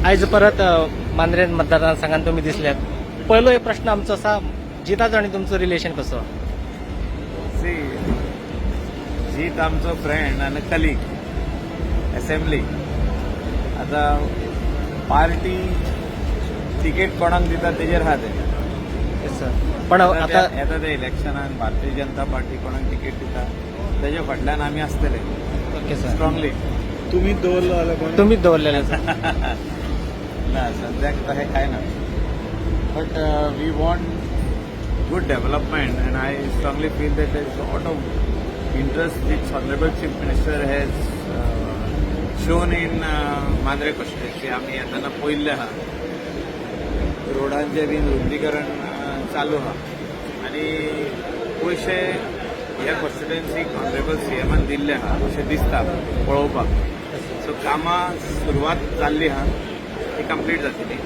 आज परत मांद्रे मतदारसंघात तुम्ही दिसल्यात. पहिलो एक प्रश्न आमचो असा, जिताचं आणि तुमचं रिलेशन कसं? सी जीत आमचो फ्रेंड आणि कलीग असेंब्ली. आता पार्टी तिकेट कोणाक दिता तेजेर आहा ते. पण आता येता ते इलेक्शनान भारतीय जनता पार्टी कोणाक तिकेट दिता तेजे फाटल्यान आमी आसतले ओके सर, स्ट्रॉंगली. तुम्हीच दवरलो जाल्यार तुम्हीच दवरलेले सर. ना सद्याक तशें कांय ना. But we want good development, and I strongly feel that there is a lot of interest which Honorable Chief Minister has shown in Mandre constituency. आम्ही येताना पळयल्लें आहा रोडांचें बीन रुंदीकरण चालू आहा आनी पयशे ह्या कॉन्स्टिट्युएन्सीक ऑनरेबल सीएमान दिल्ले आहा अशें दिसता पळोवपाक. सो कामां सुरवात जाल्ली आहा, ती कंप्लीट जातली.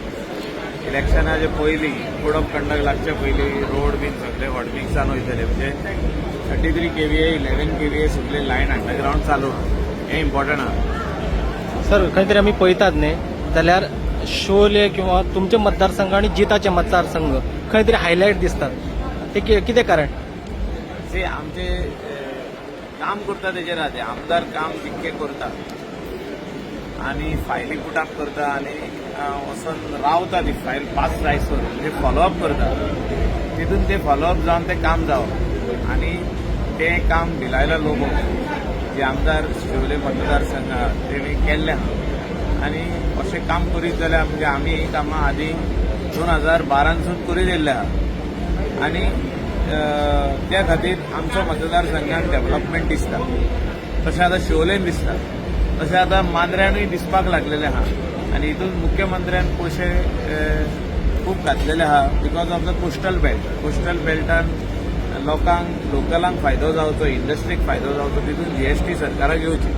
इलेक्शनाचे पयलीं कोड ऑफ कंडक्ट लागचे पयलीं रोड बीन सगळे हॉटमिक्सान वयतले. म्हणजे 33 KVA 11 KVA सगळे लायन अंडरग्रावंड चालू आहा. हें इम्पॉर्टंट आहा. सर खंय तरी आमी पळयतात न्ही जाल्यार शोले किंवा तुमचे मतदारसंघ आणि जिताचे मतदारसंघ खंय तरी हायलायट दिसतात. ते कितें कारण? जे आमचे काम करता तेजेर आहा ते. आमदार काम जितके करता आनी फायली पुटअप करता आनी वचून रावता ती फायल पास जायसर म्हणजे फॉलोअप करता. तितून ते फॉलोअप जावन ते काम जावप आनी तें काम भिलायला लोबो जे आमदार शिवले मतदारसंघात तेणी केल्लें आहा. आनी अशें काम करीत जाल्यार म्हणजे आमी ही कामां आदीं 2012सून करीत येयल्ले आहा. आनी त्या खातीर आमचो मतदारसंघात डेव्हलपमेंट दिसता. तशें आतां शिवोलेन दिसता, तशें आतां मांद्र्यानूय दिसपाक लागलेलें आहा. आनी हितून मुख्यमंत्र्यान पयशे खूब घातलेले आहा because of the coastal belt. Coastal बेल्टान लोकलांक फायदो जावचो, इंडस्ट्रीक फायदो जावचो, तितून GST सरकाराक येवची.